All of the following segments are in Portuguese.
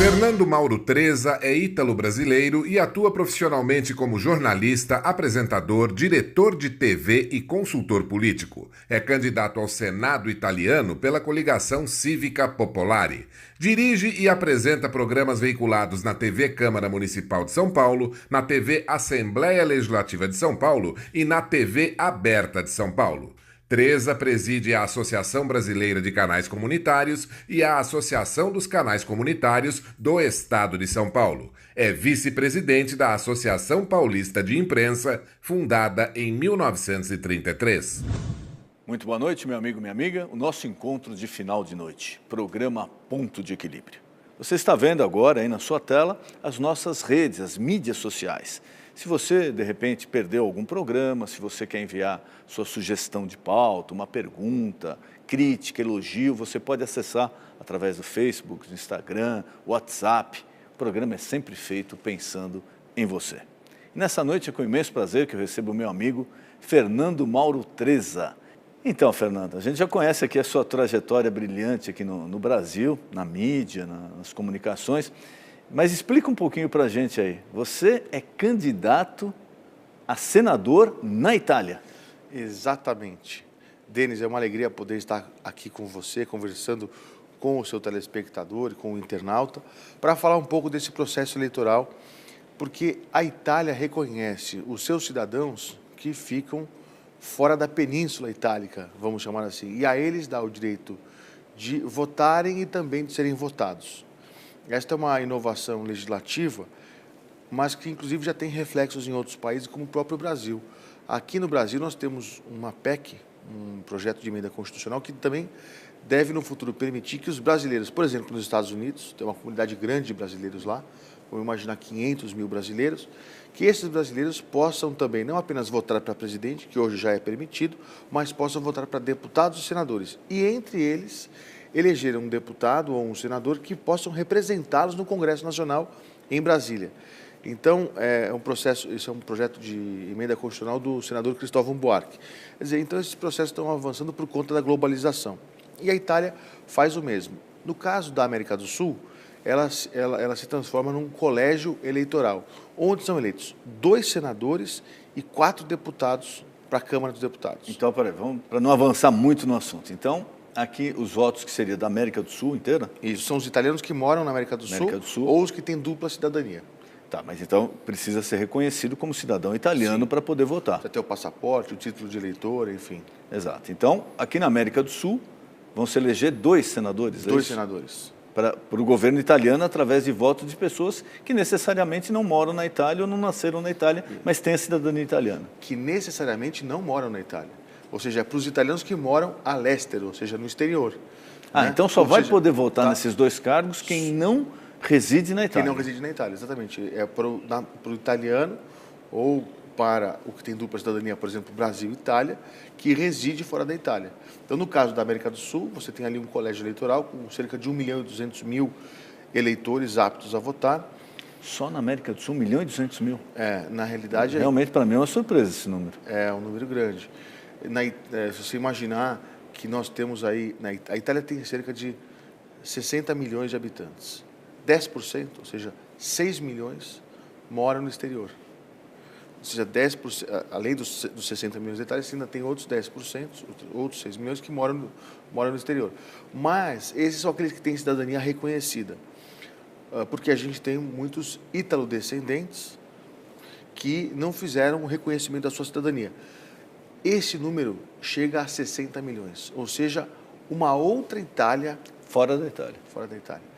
Fernando Mauro Treza é ítalo-brasileiro e atua profissionalmente como jornalista, apresentador, diretor de TV e consultor político. É candidato ao Senado italiano pela coligação Cívica Popolare. Dirige e apresenta programas veiculados na TV Câmara Municipal de São Paulo, na TV Assembleia Legislativa de São Paulo e na TV Aberta de São Paulo. Treza preside a Associação Brasileira de Canais Comunitários e a Associação dos Canais Comunitários do Estado de São Paulo. É vice-presidente da Associação Paulista de Imprensa, fundada em 1933. Muito boa noite, meu amigo, minha amiga. O nosso encontro de final de noite, programa Ponto de Equilíbrio. Você está vendo agora aí na sua tela as nossas redes, as mídias sociais. Se você, de repente, perdeu algum programa, se você quer enviar sua sugestão de pauta, uma pergunta, crítica, elogio, você pode acessar através do Facebook, do Instagram, WhatsApp. O programa é sempre feito pensando em você. E nessa noite é com imenso prazer que eu recebo o meu amigo Fernando Mauro Treza. Então, Fernando, a gente já conhece aqui a sua trajetória brilhante aqui no Brasil, na mídia, nas comunicações. Mas explica um pouquinho para a gente aí. Você é candidato a senador na Itália. Exatamente. Denis, é uma alegria poder estar aqui com você, conversando com o seu telespectador e com o internauta, para falar um pouco desse processo eleitoral, porque a Itália reconhece os seus cidadãos que ficam fora da Península Itálica, vamos chamar assim, e a eles dá o direito de votarem e também de serem votados. Esta é uma inovação legislativa, mas que inclusive já tem reflexos em outros países, como o próprio Brasil. Aqui no Brasil nós temos uma PEC, um projeto de emenda constitucional, que também deve no futuro permitir que os brasileiros, por exemplo, nos Estados Unidos, tem uma comunidade grande de brasileiros lá, vamos imaginar 500 mil brasileiros, que esses brasileiros possam também não apenas votar para presidente, que hoje já é permitido, mas possam votar para deputados e senadores. E entre eles eleger um deputado ou um senador que possam representá-los no Congresso Nacional em Brasília. Então, isso é um projeto de emenda constitucional do senador Cristóvão Buarque. Quer dizer, então esses processos estão avançando por conta da globalização. E a Itália faz o mesmo. No caso da América do Sul, ela se transforma num colégio eleitoral, onde são eleitos 2 senadores e 4 deputados para a Câmara dos Deputados. Então, vamos para não avançar muito no assunto. Então, aqui os votos que seria da América do Sul inteira? Isso, são os italianos que moram na América do Sul ou os que têm dupla cidadania. Tá, mas então precisa ser reconhecido como cidadão italiano para poder votar. Precisa ter o passaporte, o título de eleitor, enfim. Exato. Então, aqui na América do Sul, vão se eleger 2 senadores. 2 senadores. Para o governo italiano, através de votos de pessoas que necessariamente não moram na Itália ou não nasceram na Itália, mas têm a cidadania italiana. Que necessariamente não moram na Itália. Ou seja, é para os italianos que moram a l'estero, ou seja, no exterior. Então só vai poder votar nesses 2 cargos quem não reside na Itália. Quem não reside na Itália, exatamente. É para o italiano ou para o que tem dupla cidadania, por exemplo, Brasil e Itália, que reside fora da Itália. Então, no caso da América do Sul, você tem ali um colégio eleitoral com cerca de 1.200.000 eleitores aptos a votar. Só na América do Sul, 1.200.000? Na realidade... Realmente, para mim, é uma surpresa esse número. É um número grande. Se você imaginar que nós temos aí... A Itália tem cerca de 60 milhões de habitantes. 10%, ou seja, 6 milhões, moram no exterior. Ou seja, 10%, além dos 60 milhões de Itália, ainda tem outros 10%, outros 6 milhões que moram no exterior. Mas esses são aqueles que têm cidadania reconhecida. Porque a gente tem muitos ítalo-descendentes que não fizeram o reconhecimento da sua cidadania. Esse número chega a 60 milhões, ou seja, uma outra Itália... Fora da Itália. Fora da Itália.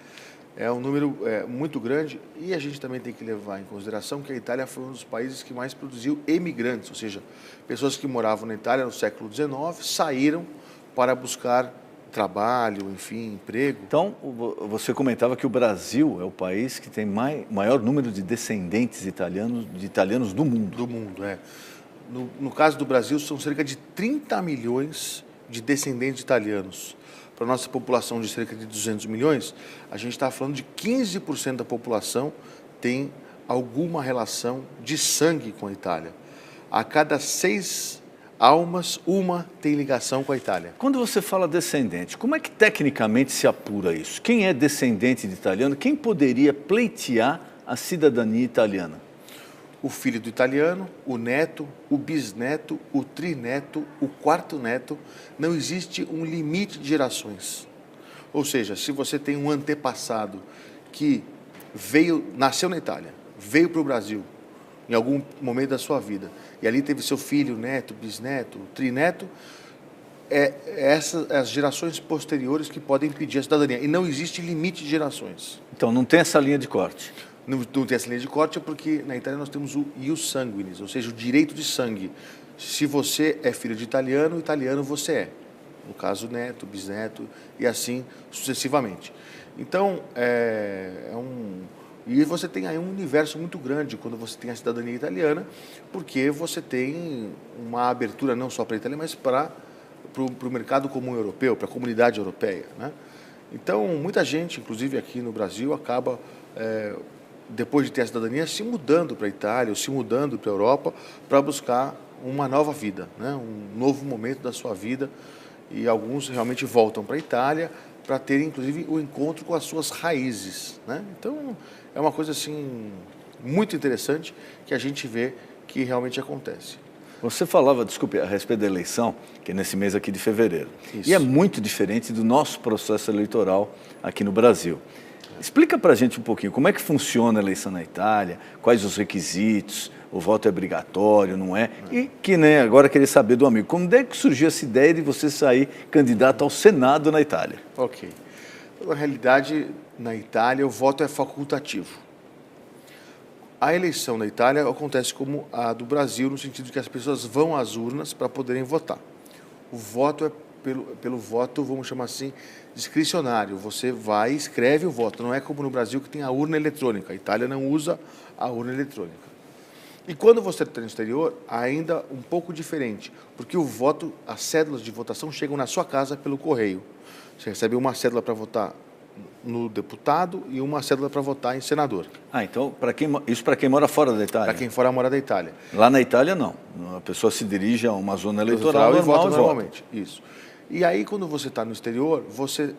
É um número muito grande e a gente também tem que levar em consideração que a Itália foi um dos países que mais produziu emigrantes, ou seja, pessoas que moravam na Itália no século XIX saíram para buscar trabalho, enfim, emprego. Então, você comentava que o Brasil é o país que tem maior número de descendentes italianos do mundo. Do mundo, é. No caso do Brasil, são cerca de 30 milhões de descendentes italianos. Para a nossa população de cerca de 200 milhões, a gente está falando de 15% da população tem alguma relação de sangue com a Itália. A cada 6 almas, uma tem ligação com a Itália. Quando você fala descendente, como é que tecnicamente se apura isso? Quem é descendente de italiano? Quem poderia pleitear a cidadania italiana? O filho do italiano, o neto, o bisneto, o trineto, o quarto neto. Não existe um limite de gerações. Ou seja, se você tem um antepassado que nasceu na Itália, veio para o Brasil em algum momento da sua vida, e ali teve seu filho, neto, bisneto, trineto, essas as gerações posteriores que podem pedir a cidadania. E não existe limite de gerações. Então não tem essa linha de corte. Não tem essa linha de corte porque na Itália nós temos o ius sanguinis, ou seja, o direito de sangue. Se você é filho de italiano, italiano você é. No caso, neto, bisneto e assim sucessivamente. Então, e você tem aí um universo muito grande quando você tem a cidadania italiana, porque você tem uma abertura não só para a Itália, mas para o mercado comum europeu, para a comunidade europeia, né? Então, muita gente, inclusive aqui no Brasil, acaba, depois de ter a cidadania, se mudando para a Itália ou se mudando para a Europa para buscar uma nova vida, né? Um novo momento da sua vida. E alguns realmente voltam para a Itália para ter, inclusive, o encontro com as suas raízes, né? Então, é uma coisa assim muito interessante que a gente vê que realmente acontece. Você falava, desculpe, a respeito da eleição, que é nesse mês aqui de fevereiro. Isso. E é muito diferente do nosso processo eleitoral aqui no Brasil. Explica para a gente um pouquinho como é que funciona a eleição na Itália, quais os requisitos, o voto é obrigatório, não é? E que nem agora querer saber do amigo, como é que surgiu essa ideia de você sair candidato ao Senado na Itália? Ok. Na realidade, na Itália, o voto é facultativo. A eleição na Itália acontece como a do Brasil, no sentido de que as pessoas vão às urnas para poderem votar. O voto é pelo voto, vamos chamar assim, discricionário. Você vai e escreve o voto. Não é como no Brasil que tem a urna eletrônica. A Itália não usa a urna eletrônica. E quando você está no exterior, ainda um pouco diferente, porque o voto, as cédulas de votação chegam na sua casa pelo correio. Você recebe uma cédula para votar no deputado e uma cédula para votar em senador. Ah, então, isso para quem mora fora da Itália? Para quem fora mora da Itália. Lá na Itália, não. A pessoa se dirige a uma zona eleitoral e normal vota e normalmente. Isso. E aí, quando você está no exterior, você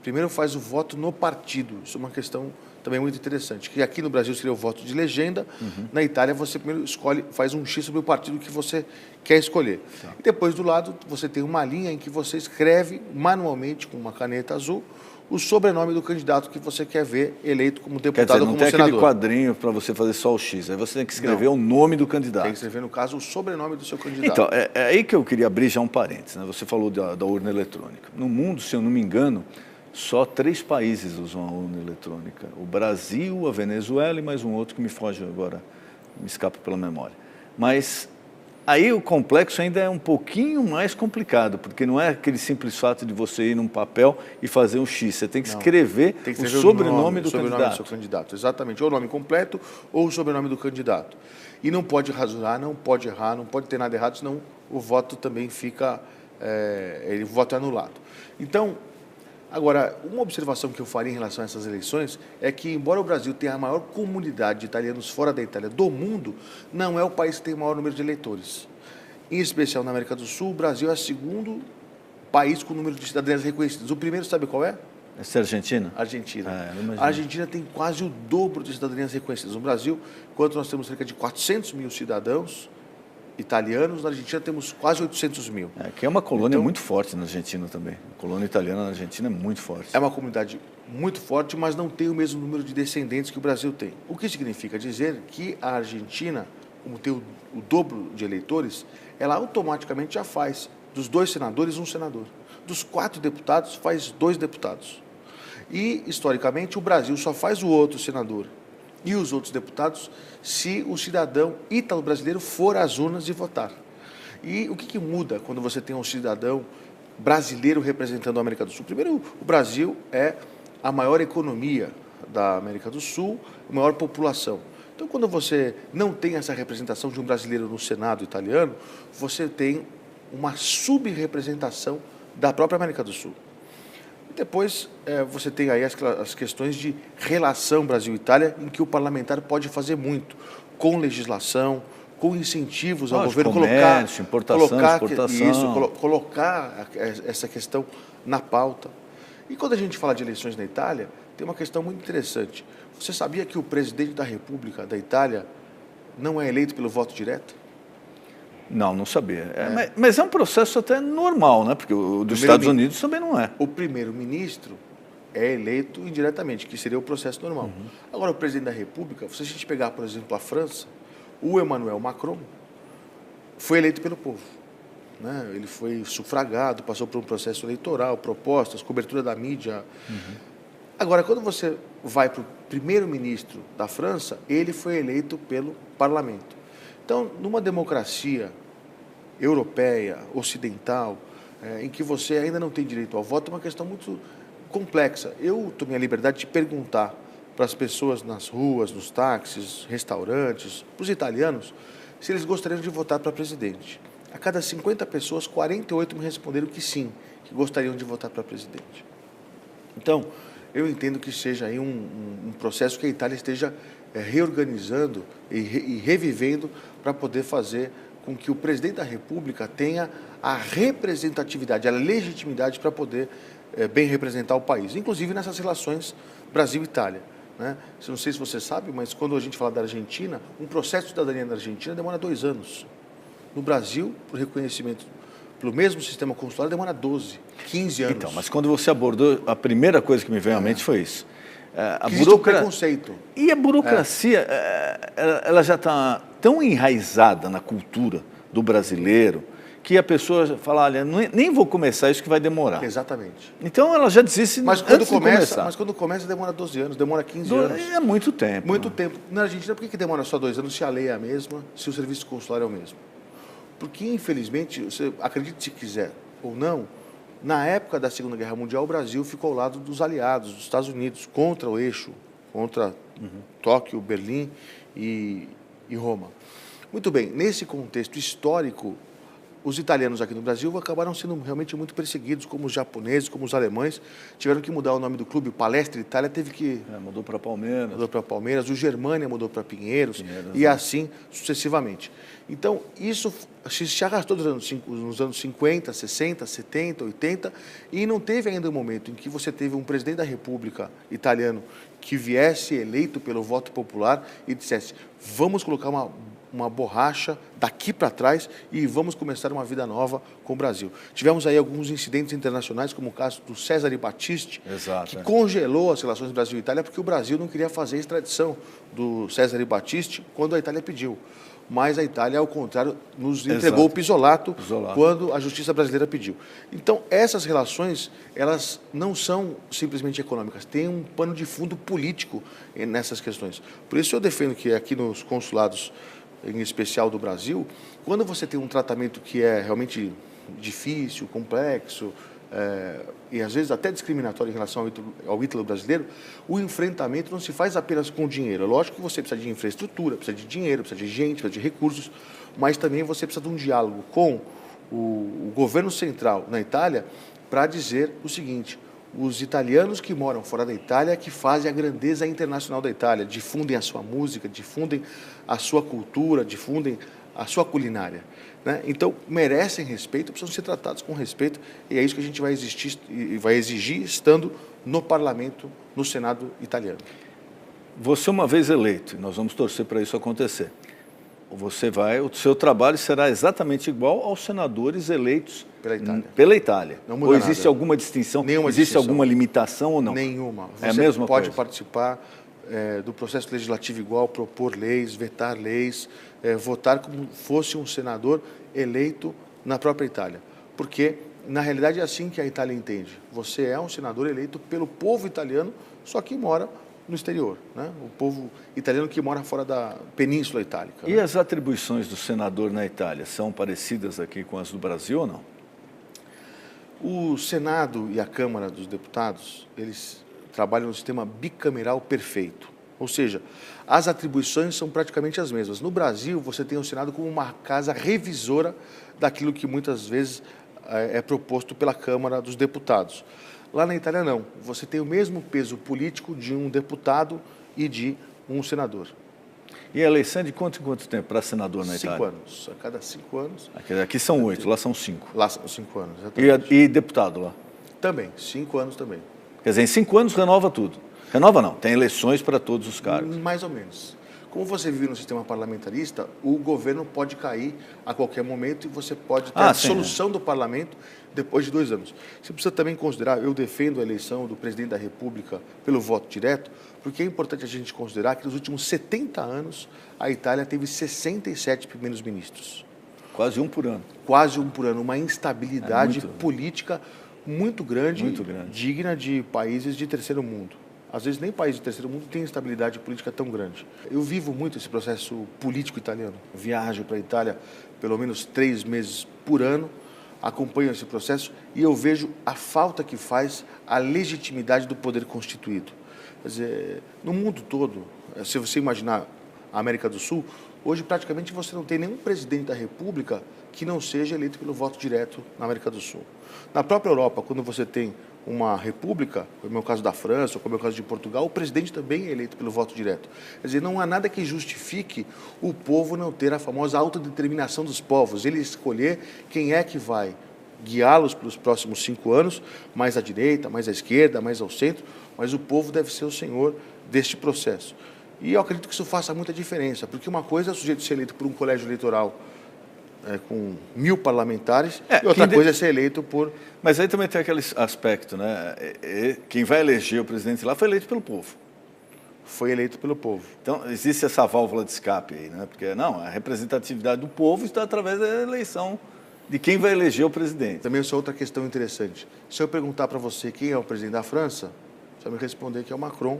primeiro faz o voto no partido. Isso é uma questão também muito interessante, que aqui no Brasil seria o voto de legenda, na Itália você primeiro faz um X sobre o partido que você quer escolher. Tá. E depois do lado você tem uma linha em que você escreve manualmente com uma caneta azul o sobrenome do candidato que você quer ver eleito como deputado ou como senador. Não tem aquele quadrinho para você fazer só o X, aí você tem que escrever o nome do candidato. Tem que escrever, no caso, o sobrenome do seu candidato. Então, é aí que eu queria abrir já um parênteses, né? Você falou da urna eletrônica. No mundo, se eu não me engano, só 3 países usam a urna eletrônica. O Brasil, a Venezuela e mais um outro que me foge agora, me escapa pela memória. Mas aí o complexo ainda é um pouquinho mais complicado, porque não é aquele simples fato de você ir num papel e fazer um X. Você tem que escrever o sobrenome do candidato. Exatamente, ou o nome completo ou o sobrenome do candidato. E não pode rasurar, não pode errar, não pode ter nada errado, senão o voto também fica, o voto é anulado. Então, agora, uma observação que eu faria em relação a essas eleições é que, embora o Brasil tenha a maior comunidade de italianos fora da Itália do mundo, não é o país que tem o maior número de eleitores. Em especial na América do Sul, o Brasil é o segundo país com o número de cidadanias reconhecidas. O primeiro, sabe qual é? Essa é a Argentina? Argentina. A Argentina tem quase o dobro de cidadanias reconhecidas. No Brasil, enquanto nós temos cerca de 400 mil cidadãos italianos, na Argentina temos quase 800 mil. Que é uma colônia muito forte na Argentina também. A colônia italiana na Argentina é muito forte. É uma comunidade muito forte, mas não tem o mesmo número de descendentes que o Brasil tem. O que significa dizer que a Argentina, como tem o dobro de eleitores, ela automaticamente já faz dos 2 senadores um senador. Dos 4 deputados, faz 2 deputados. E, historicamente, o Brasil só faz o outro senador e os outros deputados se o cidadão ítalo-brasileiro for às urnas e votar. E o que muda quando você tem um cidadão brasileiro representando a América do Sul? Primeiro, o Brasil é a maior economia da América do Sul, a maior população. Então, quando você não tem essa representação de um brasileiro no Senado italiano, você tem uma subrepresentação da própria América do Sul. Depois, você tem aí as questões de relação Brasil-Itália, em que o parlamentar pode fazer muito, com legislação, com incentivos ao Lógico, governo, comércio, importação, exportação. Isso, colocar essa questão na pauta. E quando a gente fala de eleições na Itália, tem uma questão muito interessante. Você sabia que o presidente da República da Itália não é eleito pelo voto direto? Não, não sabia. Mas é um processo até normal, né? Porque o dos Estados Unidos também não é. O primeiro-ministro é eleito indiretamente, que seria o processo normal. Agora, o presidente da República, se a gente pegar, por exemplo, a França, o Emmanuel Macron foi eleito pelo povo. Né? Ele foi sufragado, passou por um processo eleitoral, propostas, cobertura da mídia. Agora, quando você vai para o primeiro-ministro da França, ele foi eleito pelo parlamento. Então, numa democracia europeia, ocidental, em que você ainda não tem direito ao voto, é uma questão muito complexa. Eu tomei a liberdade de perguntar para as pessoas nas ruas, nos táxis, restaurantes, para os italianos, se eles gostariam de votar para presidente. A cada 50 pessoas, 48 me responderam que sim, que gostariam de votar para presidente. Então, eu entendo que seja aí um processo que a Itália esteja reorganizando e revivendo para poder fazer com que o presidente da República tenha a representatividade, a legitimidade para poder bem representar o país, inclusive nessas relações Brasil-Itália. Né? Não sei se você sabe, mas quando a gente fala da Argentina, um processo de cidadania na Argentina demora 2 anos. No Brasil, o reconhecimento pelo mesmo sistema consular demora 12, 15 anos. Então, mas quando você abordou, a primeira coisa que me veio à mente foi isso. Existe um preconceito. E a burocracia, ela já está tão enraizada na cultura do brasileiro que a pessoa fala, olha, nem vou começar, isso que vai demorar. Exatamente. Então ela já desiste mas quando começa, mas quando começa demora 12 anos, demora 15 anos. É muito tempo. Muito tempo. Na Argentina, por que demora só 2 anos se a lei é a mesma, se o serviço consular é o mesmo? Porque, infelizmente, você acredite se quiser ou não, na época da Segunda Guerra Mundial, o Brasil ficou ao lado dos aliados, dos Estados Unidos, contra o eixo, contra Tóquio, Berlim e Roma. Muito bem, nesse contexto histórico, os italianos aqui no Brasil acabaram sendo realmente muito perseguidos, como os japoneses, como os alemães. Tiveram que mudar o nome do clube, Palestra Itália teve que... mudou para Palmeiras. Mudou para Palmeiras, o Germânia mudou para Pinheiros e assim sucessivamente. Então, isso se arrastou nos anos 50, 60, 70, 80 e não teve ainda um momento em que você teve um presidente da República italiano que viesse eleito pelo voto popular e dissesse, vamos colocar uma borracha daqui para trás e vamos começar uma vida nova com o Brasil. Tivemos aí alguns incidentes internacionais, como o caso do Cesare Battisti, que congelou as relações Brasil e Itália porque o Brasil não queria fazer a extradição do Cesare Battisti quando a Itália pediu. Mas a Itália, ao contrário, nos entregou o pisolato quando a justiça brasileira pediu. Então, essas relações, elas não são simplesmente econômicas, tem um pano de fundo político nessas questões. Por isso eu defendo que aqui nos consulados, em especial do Brasil, quando você tem um tratamento que é realmente difícil, complexo, e às vezes até discriminatório em relação ao ítalo brasileiro, o enfrentamento não se faz apenas com dinheiro. É lógico que você precisa de infraestrutura, precisa de dinheiro, precisa de gente, precisa de recursos, mas também você precisa de um diálogo com o governo central na Itália para dizer o seguinte, os italianos que moram fora da Itália que fazem a grandeza internacional da Itália, difundem a sua música, difundem a sua cultura, difundem a sua culinária. Né? Então, merecem respeito, precisam ser tratados com respeito, e é isso que a gente vai exigir estando no parlamento, no Senado italiano. Você uma vez eleito, e nós vamos torcer para isso acontecer, o seu trabalho será exatamente igual aos senadores eleitos pela Itália. Não muda ou existe nada. Alguma distinção? Nenhuma existe distinção. Alguma limitação ou não? Nenhuma. É a mesma pode coisa? participar do processo legislativo igual, propor leis, vetar leis, votar como fosse um senador eleito na própria Itália. Porque, na realidade, é assim que a Itália entende. Você é um senador eleito pelo povo italiano, só que mora no exterior, né? O povo italiano que mora fora da Península Itálica. E né? as atribuições do senador na Itália são parecidas aqui com as do Brasil ou não? O Senado e a Câmara dos Deputados, eles trabalham no sistema bicameral perfeito. Ou seja, as atribuições são praticamente as mesmas. No Brasil, você tem o Senado como uma casa revisora daquilo que muitas vezes é proposto pela Câmara dos Deputados. Lá na Itália, não. Você tem o mesmo peso político de um deputado e de um senador. E a eleição é de quanto em quanto tempo para senador na Itália? 5 anos. A cada 5 anos. Aqui são 8, lá são 5. Lá são 5 anos, exatamente. E deputado lá? Também, 5 anos também. Quer dizer, em 5 anos renova tudo. Renova não, tem eleições para todos os cargos. Mais ou menos. Como você vive no sistema parlamentarista, o governo pode cair a qualquer momento e você pode ter a dissolução do parlamento depois de 2 anos. Você precisa também considerar, eu defendo a eleição do presidente da República pelo voto direto, porque é importante a gente considerar que nos últimos 70 anos a Itália teve 67 primeiros ministros. Quase um por ano. Quase um por ano, uma instabilidade política muito grande, digna de países de terceiro mundo. Às vezes nem países de terceiro mundo têm instabilidade política tão grande. Eu vivo muito esse processo político italiano. Viajo para a Itália pelo menos 3 meses por ano, acompanho esse processo e eu vejo a falta que faz a legitimidade do poder constituído. Quer dizer, no mundo todo, se você imaginar a América do Sul, hoje praticamente você não tem nenhum presidente da República que não seja eleito pelo voto direto na América do Sul. Na própria Europa, quando você tem uma república, como é o caso da França, ou como é o caso de Portugal, o presidente também é eleito pelo voto direto. Quer dizer, não há nada que justifique o povo não ter a famosa autodeterminação dos povos, ele escolher quem é que vai guiá-los pelos próximos 5 anos, mais à direita, mais à esquerda, mais ao centro, mas o povo deve ser o senhor deste processo. E eu acredito que isso faça muita diferença, porque uma coisa é o sujeito ser eleito por um colégio eleitoral com 1000 parlamentares, e outra coisa é ser eleito por... Mas aí também tem aquele aspecto, né? Quem vai eleger o presidente lá foi eleito pelo povo. Foi eleito pelo povo. Então, existe essa válvula de escape aí, né? Porque, não, a representatividade do povo está através da eleição de quem vai eleger o presidente. Também essa é outra questão interessante. Se eu perguntar para você quem é o presidente da França, você vai me responder que é o Macron,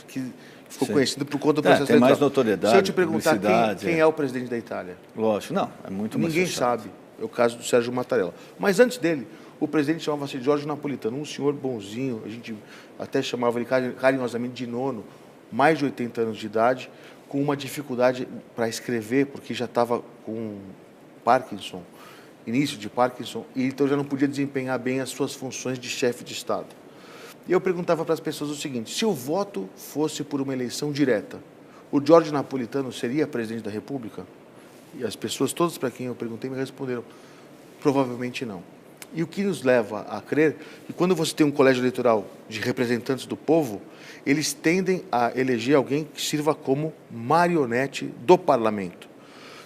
que ficou conhecido por conta do processo eleitoral. Tem mais notoriedade. Se eu te perguntar quem é o presidente da Itália? Lógico, não, é muito mais Ninguém sabe. É o caso do Sérgio Mattarella. Mas antes dele, o presidente chamava-se Giorgio Napolitano, um senhor bonzinho, a gente até chamava ele carinhosamente de nono, mais de 80 anos de idade, com uma dificuldade para escrever, porque já estava com Parkinson, início de Parkinson, e então já não podia desempenhar bem as suas funções de chefe de Estado. E eu perguntava para as pessoas o seguinte: se o voto fosse por uma eleição direta, o Giorgio Napolitano seria presidente da República? E as pessoas, todas para quem eu perguntei, me responderam: provavelmente não. E o que nos leva a crer que quando você tem um colégio eleitoral de representantes do povo, eles tendem a eleger alguém que sirva como marionete do parlamento.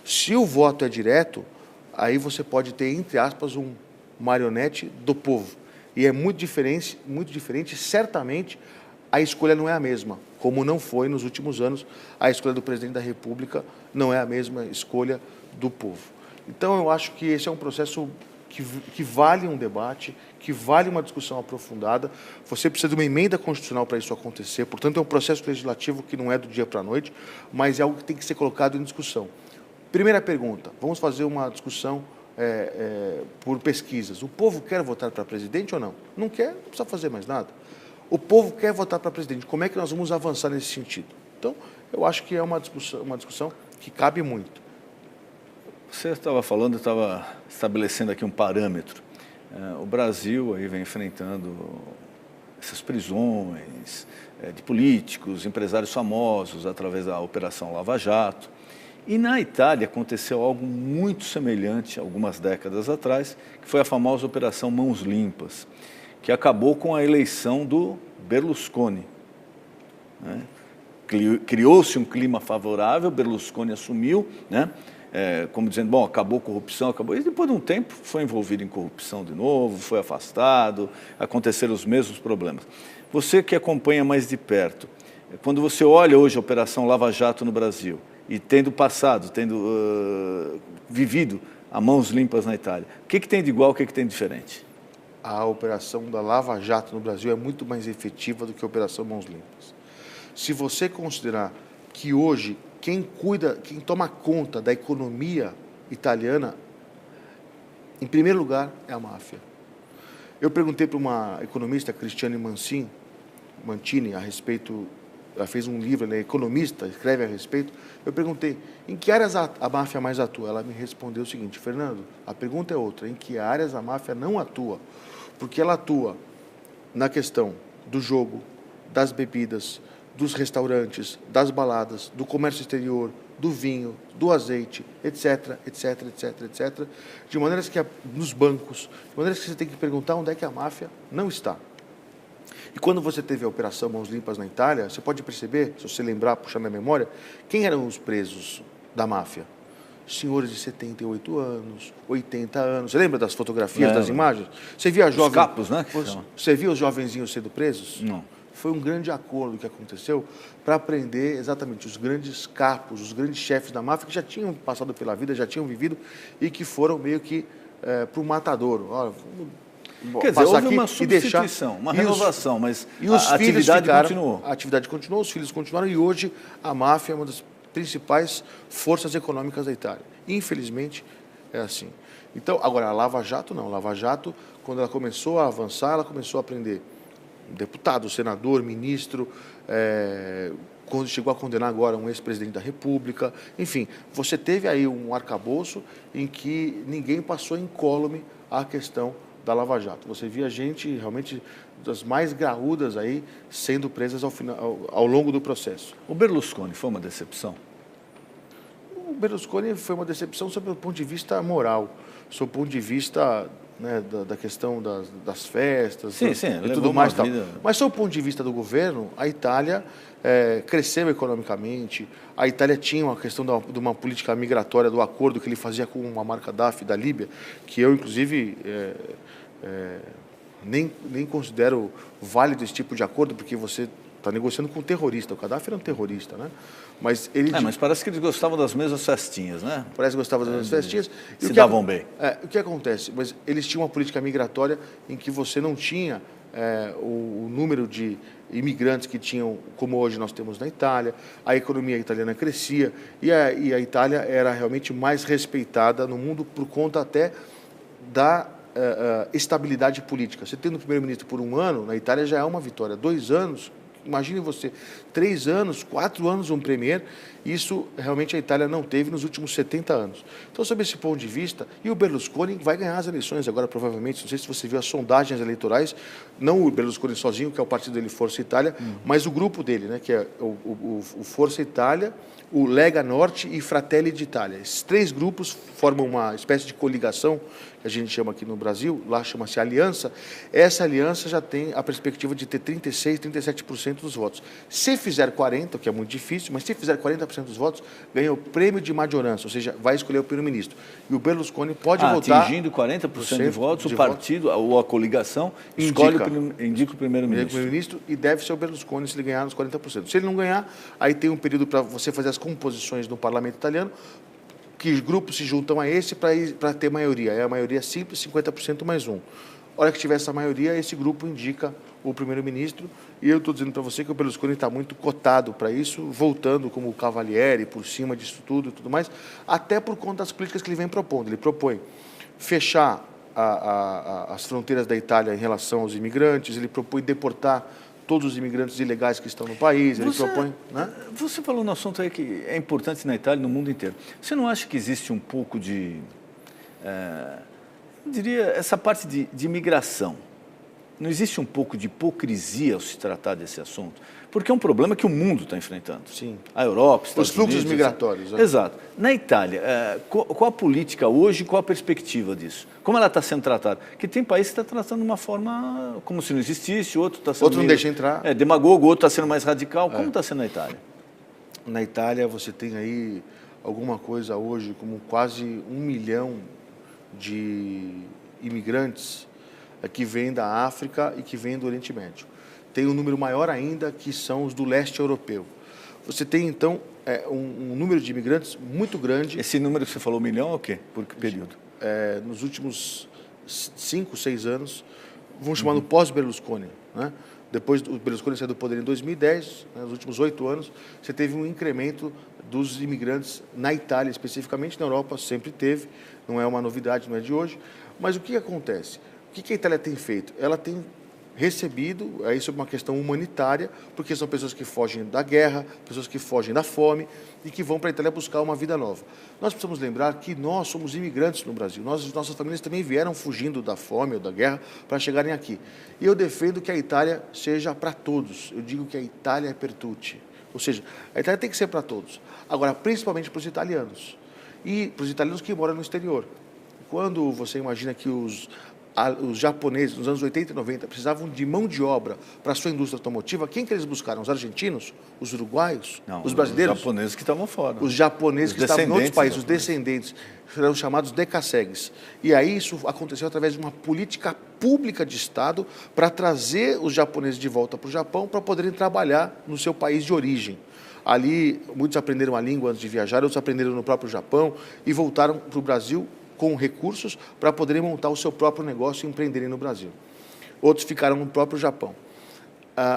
Se o voto é direto, aí você pode ter, entre aspas, um marionete do povo. E é muito diferente, certamente a escolha não é a mesma, como não foi nos últimos anos, a escolha do presidente da República não é a mesma escolha do povo. Então eu acho que esse é um processo que vale um debate, que vale uma discussão aprofundada. Você precisa de uma emenda constitucional para isso acontecer, portanto é um processo legislativo que não é do dia para a noite, mas é algo que tem que ser colocado em discussão. Primeira pergunta, vamos fazer uma discussão por pesquisas. O povo quer votar para presidente ou não? Não quer, não precisa fazer mais nada. O povo quer votar para presidente. Como é que nós vamos avançar nesse sentido? Então, eu acho que é uma discussão que cabe muito. Você estava falando, estava estabelecendo aqui um parâmetro. O Brasil aí vem enfrentando essas prisões de políticos, empresários famosos, através da Operação Lava Jato. E na Itália aconteceu algo muito semelhante, algumas décadas atrás, que foi a famosa Operação Mãos Limpas, que acabou com a eleição do Berlusconi. Né? Criou-se um clima favorável, Berlusconi assumiu, né? Como dizendo, bom, acabou a corrupção, acabou. E depois de um tempo foi envolvido em corrupção de novo, foi afastado, aconteceram os mesmos problemas. Você que acompanha mais de perto, quando você olha hoje a Operação Lava Jato no Brasil, e tendo passado, vivido a mãos limpas na Itália, o que tem de igual, o que tem de diferente? A operação da Lava Jato no Brasil é muito mais efetiva do que a Operação Mãos Limpas. Se você considerar que hoje quem toma conta da economia italiana, em primeiro lugar, é a máfia. Eu perguntei para uma economista, Cristiane Mantini, a respeito. Ela fez um livro, ela é economista, escreve a respeito. Eu perguntei, em que áreas a máfia mais atua? Ela me respondeu o seguinte: Fernando, a pergunta é outra, em que áreas a máfia não atua? Porque ela atua na questão do jogo, das bebidas, dos restaurantes, das baladas, do comércio exterior, do vinho, do azeite, etc, etc, etc, etc, de maneiras que nos bancos, de maneiras que você tem que perguntar onde é que a máfia não está. E quando você teve a Operação Mãos Limpas na Itália, você pode perceber, se você lembrar, puxando a memória, quem eram os presos da máfia? Senhores de 78 anos, 80 anos. Você lembra das fotografias, das imagens? Você via jovens... Os capos, né? Você via os jovenzinhos sendo presos? Não. Foi um grande acordo que aconteceu para prender exatamente os grandes capos, os grandes chefes da máfia que já tinham passado pela vida, já tinham vivido e que foram meio que para o matadouro. Olha, quer dizer, houve uma substituição, uma renovação, mas a atividade continuou. A atividade continuou, os filhos continuaram e hoje a máfia é uma das principais forças econômicas da Itália. Infelizmente, é assim. Então, agora, a Lava Jato não. A Lava Jato, quando ela começou a avançar, ela começou a prender deputado, senador, ministro, quando chegou a condenar agora um ex-presidente da República. Enfim, você teve aí um arcabouço em que ninguém passou incólume à questão da Lava Jato. Você via gente realmente das mais graúdas aí sendo presas ao longo do processo. O Berlusconi foi uma decepção? O Berlusconi foi uma decepção sob o ponto de vista moral, sob o ponto de vista, né, da questão das festas, sim, e tudo mais. Tal. Mas sob o ponto de vista do governo, a Itália cresceu economicamente, a Itália tinha uma questão de uma política migratória, do acordo que ele fazia com uma marca Gaddafi da Líbia, que eu, inclusive, nem considero válido esse tipo de acordo, porque você está negociando com um terrorista. O Gaddafi era um terrorista, né? Mas parece que eles gostavam das mesmas festinhas, né? Parece que gostavam das mesmas festinhas. Se davam bem. O que acontece? Mas eles tinham uma política migratória em que você não tinha o número de imigrantes que tinham, como hoje nós temos na Itália, a economia italiana crescia e a Itália era realmente mais respeitada no mundo por conta até da estabilidade política. Você tendo o primeiro-ministro por um ano, na Itália já é uma vitória. 2 anos, imagine você, 3 anos, 4 anos um premier, isso realmente a Itália não teve nos últimos 70 anos. Então, sob esse ponto de vista, e o Berlusconi vai ganhar as eleições agora, provavelmente, não sei se você viu as sondagens eleitorais, não o Berlusconi sozinho, que é o partido dele, Força Itália, mas o grupo dele, né, que é o Força Itália, o Lega Norte e Fratelli d'Italia. Esses 3 grupos formam uma espécie de coligação, que a gente chama aqui no Brasil, lá chama-se aliança. Essa aliança já tem a perspectiva de ter 36%, 37% dos votos. Se fizer 40%, o que é muito difícil, mas se fizer 40% dos votos, ganha o prêmio de majorança, ou seja, vai escolher o primeiro-ministro. E o Berlusconi pode votar... Atingindo 40% de votos, o partido ou a coligação indica o primeiro-ministro. E deve ser o Berlusconi se ele ganhar nos 40%. Se ele não ganhar, aí tem um período para você fazer as composições no parlamento italiano, que grupos se juntam a esse para ter maioria. É a maioria simples, 50% mais 1. A hora que tiver essa maioria, esse grupo indica o primeiro-ministro. E eu estou dizendo para você que o Berlusconi está muito cotado para isso, voltando como o Cavalieri, por cima disso tudo e tudo mais, até por conta das políticas que ele vem propondo. Ele propõe fechar as fronteiras da Itália em relação aos imigrantes, ele propõe deportar todos os imigrantes ilegais que estão no país, ele propõe... Né? Você falou no assunto aí que é importante na Itália e no mundo inteiro. Você não acha que existe um pouco de... eu diria, essa parte de imigração? Não existe um pouco de hipocrisia ao se tratar desse assunto? Porque é um problema que o mundo está enfrentando. Sim. A Europa, Estados Os fluxos Unidos, migratórios. Né? Exato. Na Itália, qual a política hoje, qual a perspectiva disso? Como ela está sendo tratada? Porque tem país que está tratando de uma forma como se não existisse, outro está sendo... Outro não deixa entrar. Demagogo, outro está sendo mais radical. Como está sendo na Itália? Na Itália você tem aí alguma coisa hoje como quase 1 milhão de imigrantes que vêm da África e que vêm do Oriente Médio. Tem um número maior ainda que são os do leste europeu. Você tem, então, um número de imigrantes muito grande. Esse número que você falou, 1 milhão, é o quê? Por que período? Nos últimos 5, 6 anos, vamos chamar no pós-Berlusconi, né? Depois do Berlusconi sair do poder em 2010, né, nos últimos 8 anos, você teve um incremento dos imigrantes na Itália, especificamente. Na Europa sempre teve, não é uma novidade, não é de hoje. Mas o que acontece? O que a Itália tem feito? Ela tem recebido aí sob uma questão humanitária, porque são pessoas que fogem da guerra, pessoas que fogem da fome e que vão para a Itália buscar uma vida nova. Nós precisamos lembrar que nós somos imigrantes no Brasil. Nossas famílias também vieram fugindo da fome ou da guerra para chegarem aqui. E eu defendo que a Itália seja para todos. Eu digo que a Itália é per tutti. Ou seja, a Itália tem que ser para todos. Agora, principalmente para os italianos. E para os italianos que moram no exterior. Quando você imagina que os japoneses, nos anos 80 e 90, precisavam de mão de obra para a sua indústria automotiva, quem que eles buscaram? Os argentinos? Os uruguaios? Não, os brasileiros? Os japoneses que estavam fora. Os japoneses que estavam em outros países, os descendentes, eram chamados decassegues. E aí isso aconteceu através de uma política pública de Estado para trazer os japoneses de volta para o Japão para poderem trabalhar no seu país de origem. Ali, muitos aprenderam a língua antes de viajar, outros aprenderam no próprio Japão e voltaram para o Brasil com recursos para poderem montar o seu próprio negócio e empreenderem no Brasil. Outros ficaram no próprio Japão.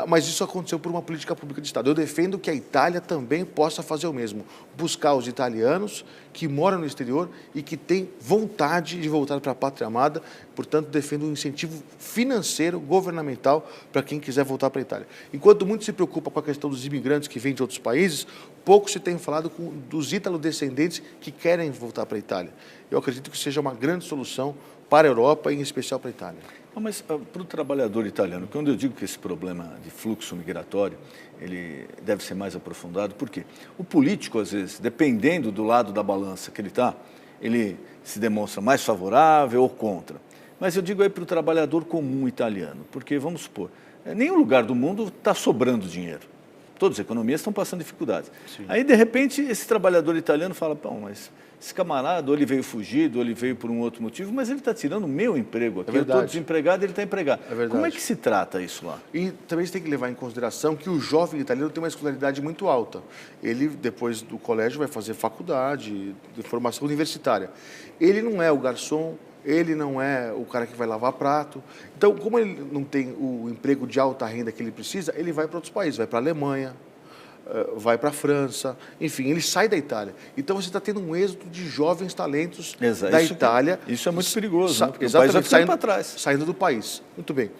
Mas isso aconteceu por uma política pública de Estado. Eu defendo que a Itália também possa fazer o mesmo, buscar os italianos que moram no exterior e que têm vontade de voltar para a pátria amada, portanto, defendo um incentivo financeiro, governamental, para quem quiser voltar para a Itália. Enquanto muito se preocupa com a questão dos imigrantes que vêm de outros países, pouco se tem falado dos ítalo-descendentes que querem voltar para a Itália. Eu acredito que seja uma grande solução para a Europa e, em especial, para a Itália. Mas para o trabalhador italiano, quando eu digo que esse problema de fluxo migratório, ele deve ser mais aprofundado, por quê? O político, às vezes, dependendo do lado da balança que ele está, ele se demonstra mais favorável ou contra. Mas eu digo aí para o trabalhador comum italiano, porque, vamos supor, nenhum lugar do mundo está sobrando dinheiro. Todas as economias estão passando dificuldades. Sim. Aí, de repente, esse trabalhador italiano fala, pô, mas esse camarada, ou ele veio fugido, ou ele veio por um outro motivo, mas ele está tirando o meu emprego aqui. Eu estou desempregado e ele está empregado. Como é que se trata isso lá? E também você tem que levar em consideração que o jovem italiano tem uma escolaridade muito alta. Ele, depois do colégio, vai fazer faculdade, de formação universitária. Ele não é o garçom, ele não é o cara que vai lavar prato. Então, como ele não tem o emprego de alta renda que ele precisa, ele vai para outros países, vai para a Alemanha, vai para a França, enfim, ele sai da Itália. Então, você está tendo um êxodo de jovens talentos da Itália. Isso é muito perigoso, né? Porque exatamente, o país vai ficando para trás. Saindo do país. Muito bem.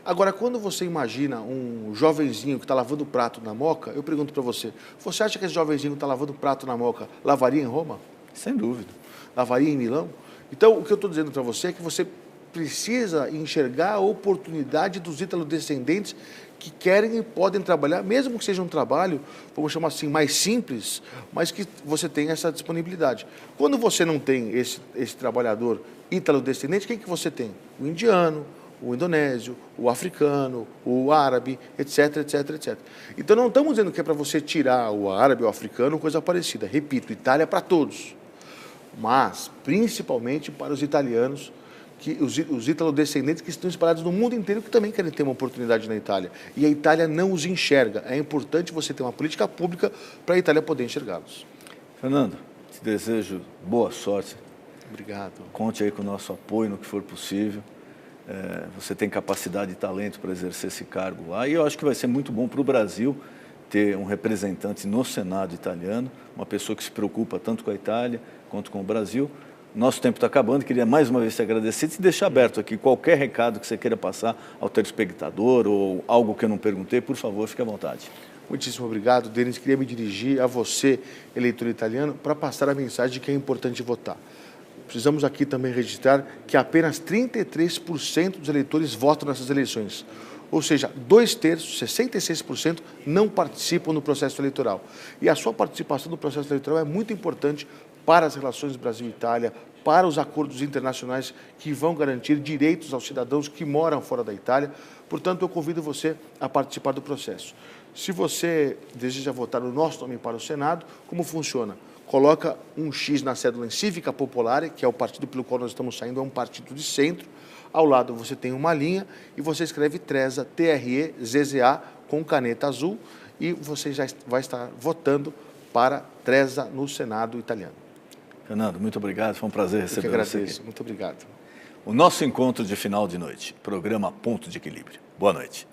Agora, quando você imagina um jovenzinho que está lavando prato na Moca, eu pergunto para você, você acha que esse jovenzinho que está lavando prato na Moca lavaria em Roma? Sem dúvida. Lavaria em Milão? Então, o que eu estou dizendo para você é que você precisa enxergar a oportunidade dos ítalo-descendentes que querem e podem trabalhar, mesmo que seja um trabalho, vamos chamar assim, mais simples, mas que você tenha essa disponibilidade. Quando você não tem esse trabalhador ítalo-descendente, quem que você tem? O indiano, o indonésio, o africano, o árabe, etc, etc, etc. Então, não estamos dizendo que é para você tirar o árabe ou o africano, coisa parecida. Repito, Itália é para todos. Mas, principalmente para os italianos, os ítalo-descendentes que estão espalhados no mundo inteiro, que também querem ter uma oportunidade na Itália. E a Itália não os enxerga. É importante você ter uma política pública para a Itália poder enxergá-los. Fernando, te desejo boa sorte. Obrigado. Conte aí com o nosso apoio no que for possível. Você tem capacidade e talento para exercer esse cargo lá. E eu acho que vai ser muito bom para o Brasil ter um representante no Senado italiano, uma pessoa que se preocupa tanto com a Itália quanto com o Brasil. Nosso tempo está acabando, queria mais uma vez te agradecer e te deixar aberto aqui. Qualquer recado que você queira passar ao telespectador ou algo que eu não perguntei, por favor, fique à vontade. Muitíssimo obrigado, Denis. Queria me dirigir a você, eleitor italiano, para passar a mensagem de que é importante votar. Precisamos aqui também registrar que apenas 33% dos eleitores votam nessas eleições. Ou seja, 2/3, 66%, não participam do processo eleitoral. E a sua participação no processo eleitoral é muito importante para as relações Brasil-Itália, para os acordos internacionais que vão garantir direitos aos cidadãos que moram fora da Itália. Portanto, eu convido você a participar do processo. Se você deseja votar o nosso nome para o Senado, como funciona? Coloca um X na cédula em Cívica Popolare, que é o partido pelo qual nós estamos saindo, é um partido de centro. Ao lado você tem uma linha e você escreve Treza, T-R-E-Z-Z-A, com caneta azul, e você já vai estar votando para Treza no Senado italiano. Fernando, muito obrigado, foi um prazer receber você aqui. Muito obrigado. O nosso encontro de final de noite, programa Ponto de Equilíbrio. Boa noite.